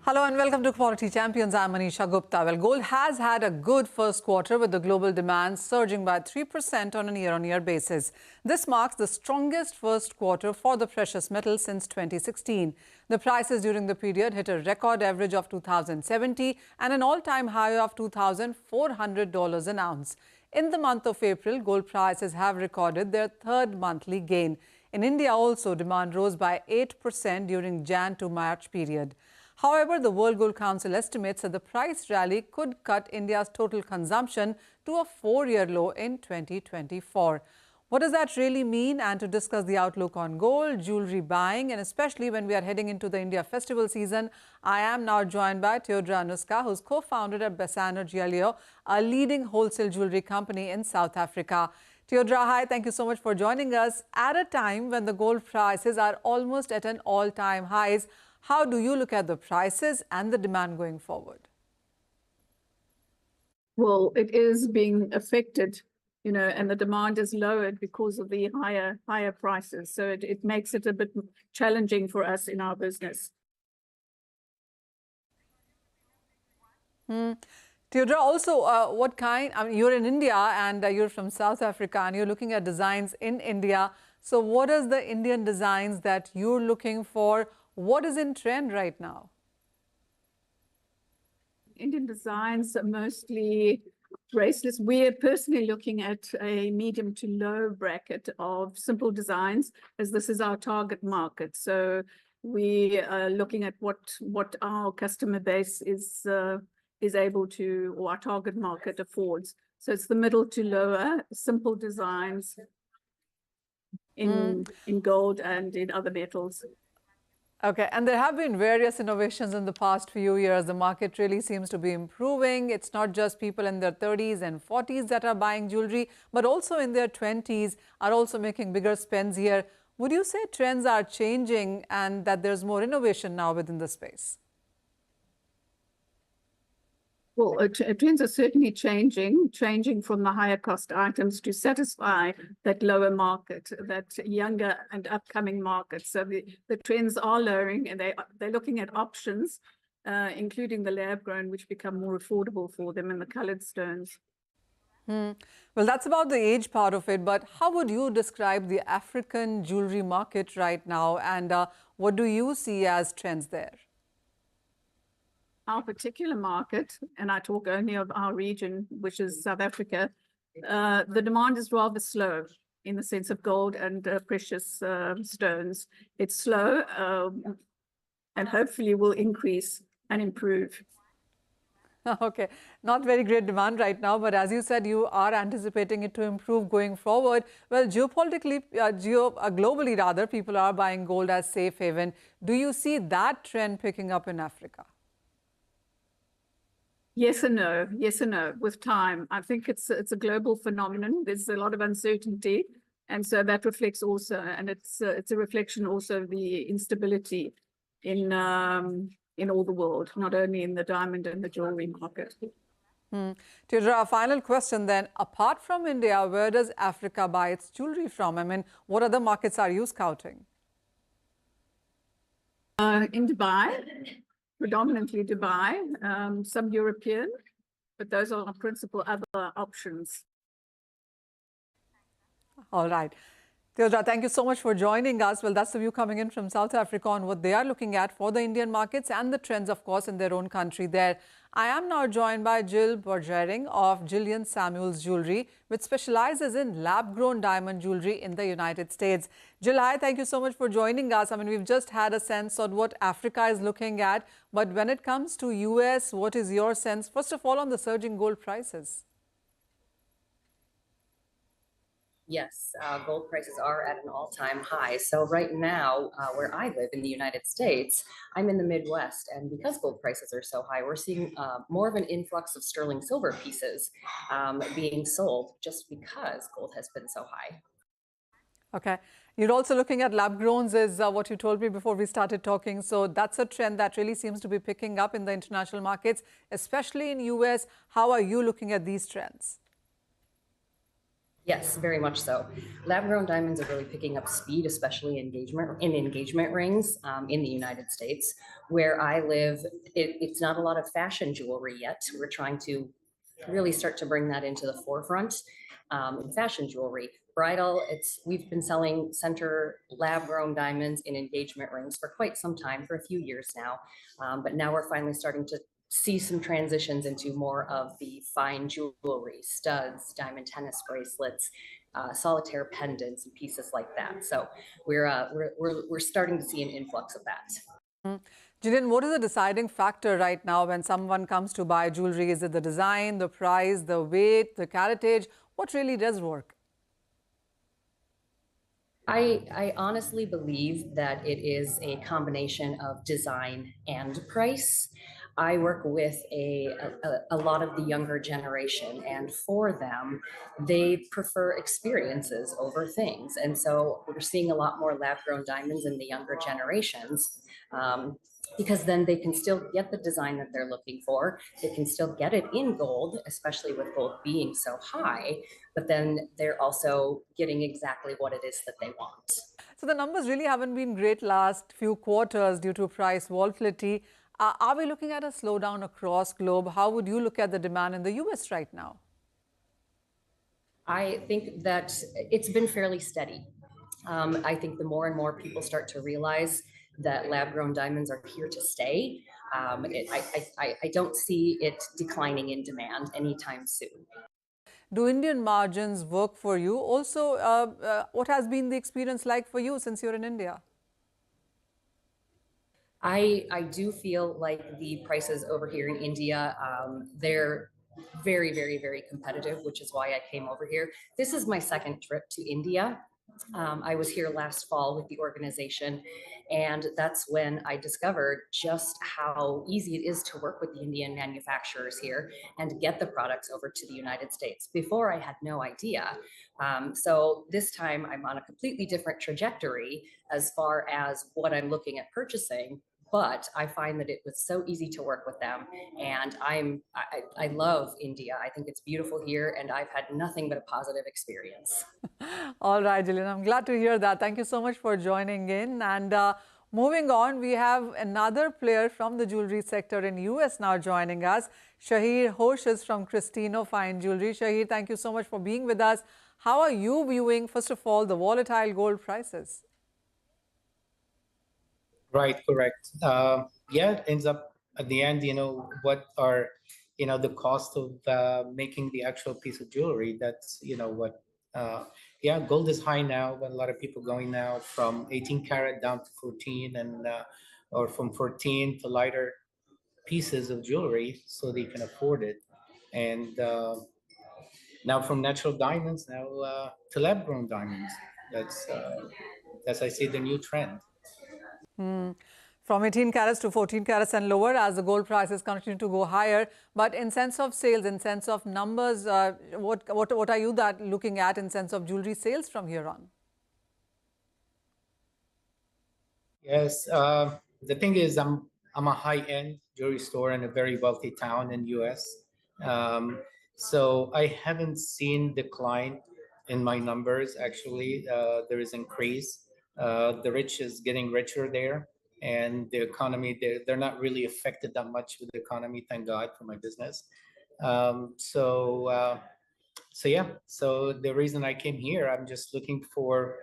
Hello and welcome to Commodity Champions. I'm Manisha Gupta. Well, gold has had a good first quarter with the global demand surging by 3% on a year-on-year basis. This marks the strongest first quarter for the precious metal since 2016. The prices during the period hit a record average of $2,070 and an all-time high of $2,400 an ounce. In the month of April, gold prices have recorded their third monthly gain. In India also, demand rose by 8% during Jan to March period. However, the World Gold Council estimates that the price rally could cut India's total consumption to a four-year low in 2024. What does that really mean? And to discuss the outlook on gold, jewelry buying, and especially when we are heading into the India festival season, I am now joined by TEodora Nusca, who's co-founder at Bassano Gioielli, a leading wholesale jewelry company in South Africa. TEodora, hi, thank you so much for joining us. At a time when the gold prices are almost at an all-time highs, how do you look at the prices and the demand going forward? Well, it is being affected, and the demand is lowered because of the higher prices. So it makes it a bit challenging for us in our business. TEodora, also, what kind, you're in India and you're from South Africa and you're looking at designs in India. So what is the Indian designs that you're looking for? What is in trend right now? Indian designs are mostly bracelets. We're personally looking at a medium to low bracket of simple designs, as this is our target market. So we are looking at what our customer base is able to, or our target market affords. So it's the middle to lower, simple designs in gold and in other metals. Okay, and there have been various innovations in the past few years. The market really seems to be improving. It's not just people in their 30s and 40s that are buying jewelry, but also in their 20s are also making bigger spends here. Would you say trends are changing and that there's more innovation now within the space? Well, trends are certainly changing from the higher cost items to satisfy that lower market, that younger and upcoming market. So the trends are lowering, and they're looking at options, including the lab grown, which become more affordable for them, and the colored stones. Well, that's about the age part of it, but how would you describe the African jewelry market right now, and what do you see as trends there? Our particular market, and I talk only of our region, which is South Africa, the demand is rather slow in the sense of gold and precious stones. It's slow and hopefully will increase and improve. Okay, not very great demand right now, but as you said, you are anticipating it to improve going forward. Well, geopolitically, globally rather, people are buying gold as safe haven. Do you see that trend picking up in Africa? Yes and no. Yes and no. With time, I think it's a global phenomenon. There's a lot of uncertainty, and so that reflects also, and it's a reflection also of the instability in all the world, not only in the diamond and the jewelry market. TEodora, a final question then. Apart from India, where does Africa buy its jewelry from? I mean, what other markets are you scouting? In Dubai. Predominantly Dubai, some European, but those are our principal other options. All right. TEodora, thank you so much for joining us. Well, that's the view coming in from South Africa on what they are looking at for the Indian markets and the trends, of course, in their own country there. I am now joined by Jill Borgerding of Jillian Samuels Jewelry, which specializes in lab-grown diamond jewelry in the United States. Jill, hi, thank you so much for joining us. I mean, we've just had a sense on what Africa is looking at, but when it comes to US, what is your sense, first of all, on the surging gold prices? Yes, gold prices are at an all-time high. So right now, where I live in the United States, I'm in the Midwest, and because gold prices are so high, we're seeing more of an influx of sterling silver pieces being sold just because gold has been so high. Okay. You're also looking at lab-growns is what you told me before we started talking. So that's a trend that really seems to be picking up in the international markets, especially in US. How are you looking at these trends? Yes, very much so. Lab-grown diamonds are really picking up speed, especially engagement rings in the United States. Where I live, it's not a lot of fashion jewelry yet. We're trying to really start to bring that into the forefront in fashion jewelry. Bridal, we've been selling center lab-grown diamonds in engagement rings for quite some time, for a few years now. But now we're finally starting to see some transitions into more of the fine jewelry, studs, diamond tennis bracelets, solitaire pendants, and pieces like that. So we're starting to see an influx of that. Jillian, what is the deciding factor right now when someone comes to buy jewelry? Is it the design, the price, the weight, the caratage? What really does work? I honestly believe that it is a combination of design and price. I work with a lot of the younger generation, and for them, they prefer experiences over things. And so we're seeing a lot more lab-grown diamonds in the younger generations. Because then they can still get the design that they're looking for. They can still get it in gold, especially with gold being so high, but then they're also getting exactly what it is that they want. So the numbers really haven't been great last few quarters due to price volatility. Are we looking at a slowdown across globe? How would you look at the demand in the US right now? I think that it's been fairly steady. I think the more and more people start to realize that lab-grown diamonds are here to stay, I don't see it declining in demand anytime soon. Do Indian margins work for you? Also, what has been the experience like for you since you're in India? I do feel like the prices over here in India, they're very, very, very competitive, which is why I came over here. This is my second trip to India. I was here last fall with the organization, and that's when I discovered just how easy it is to work with the Indian manufacturers here and get the products over to the United States. Before, I had no idea. So this time I'm on a completely different trajectory as far as what I'm looking at purchasing. But I find that it was so easy to work with them, and I love India. I think it's beautiful here, and I've had nothing but a positive experience. All right, Jillian, I'm glad to hear that. Thank you so much for joining in. And moving on, we have another player from the jewelry sector in US now joining us. Shahir Hosh is from Cristino Fine Jewelry. Shahir, thank you so much for being with us. How are you viewing, first of all, the volatile gold prices? Right, correct. Yeah, it ends up at the end, what are, the cost of making the actual piece of jewelry. That's, yeah, gold is high now, but a lot of people going now from 18 karat down to 14 and, or from 14 to lighter pieces of jewelry so they can afford it. And now from natural diamonds now to lab grown diamonds. That's I see the new trend. From 18 carats to 14 carats and lower as the gold prices continue to go higher. But in sense of sales, in sense of numbers, what are you looking at in sense of jewelry sales from here on? Yes, the thing is, I'm a high-end jewelry store in a very wealthy town in US. So I haven't seen decline in my numbers. Actually, there is increase. The rich is getting richer there, and the economy, they're not really affected that much with the economy. Thank God for my business. So yeah. So the reason I came here, I'm just looking for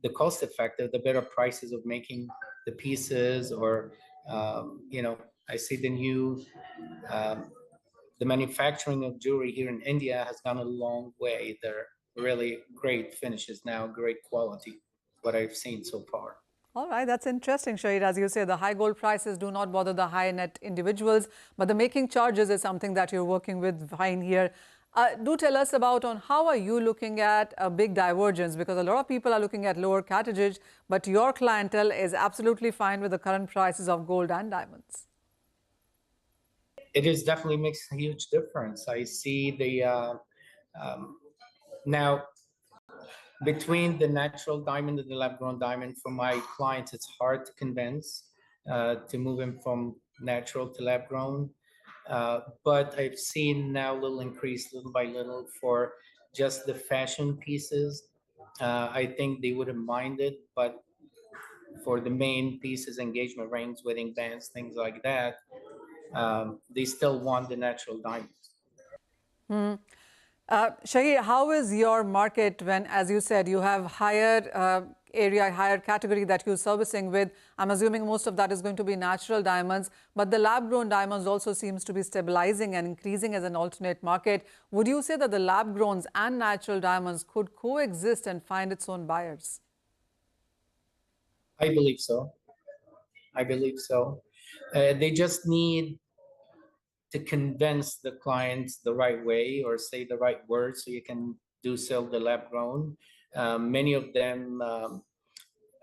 the cost effective, the better prices of making the pieces, or I see the manufacturing of jewelry here in India has gone a long way. They're really great finishes now, great quality, what I've seen so far. All right, that's interesting, Shahid. As you say, the high gold prices do not bother the high net individuals, but the making charges is something that you're working with fine here. Do tell us about on how are you looking at a big divergence, because a lot of people are looking at lower carriage, but your clientele is absolutely fine with the current prices of gold and diamonds. It is definitely makes a huge difference. I see the now between the natural diamond and the lab-grown diamond, for my clients, it's hard to convince to move them from natural to lab-grown. But I've seen now a little increase, little by little, for just the fashion pieces, I think they wouldn't mind it. But for the main pieces, engagement rings, wedding bands, things like that, they still want the natural diamonds. Shahi, how is your market when, as you said, you have higher area, higher category that you're servicing with? I'm assuming most of that is going to be natural diamonds, but the lab-grown diamonds also seems to be stabilizing and increasing as an alternate market. Would you say that the lab-growns and natural diamonds could coexist and find its own buyers? I believe so. I believe so. They just need to convince the clients the right way or say the right words so you can sell the lab grown. Many of them,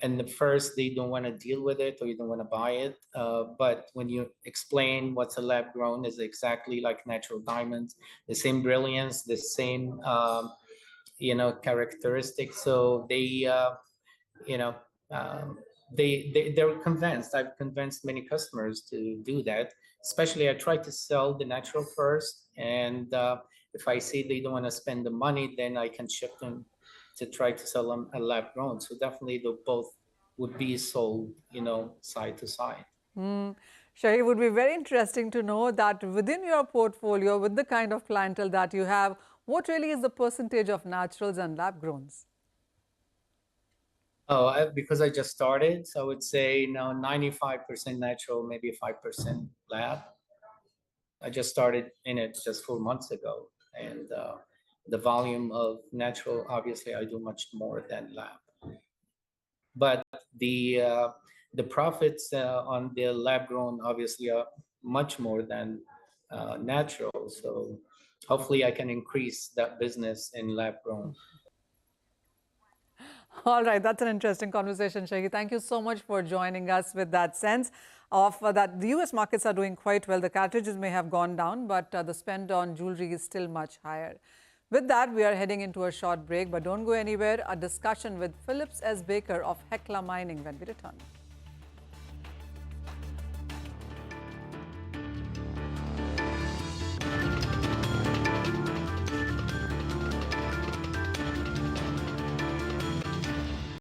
and the first they don't want to deal with it or you don't want to buy it. But when you explain what's a lab grown is exactly like natural diamonds, the same brilliance, the same characteristics. So they you know they're convinced. I've convinced many customers to do that. Especially I try to sell the natural first, and if I see they don't want to spend the money, then I can shift them to try to sell them a lab grown. So definitely the both would be sold, side to side. Shahi, it would be very interesting to know that within your portfolio, with the kind of clientele that you have, what really is the percentage of naturals and lab-growns? Oh, because I just started, so I would say 95% natural, maybe 5% lab. I just started in it just 4 months ago, and the volume of natural, obviously, I do much more than lab. But the profits on the lab grown obviously are much more than natural. So hopefully I can increase that business in lab grown. All right, that's an interesting conversation, Shahi. Thank you so much for joining us with that sense of that the US markets are doing quite well. The cartridges may have gone down, but the spend on jewelry is still much higher. With that, we are heading into a short break, but don't go anywhere. A discussion with Phillips S. Baker of Hecla Mining when we return.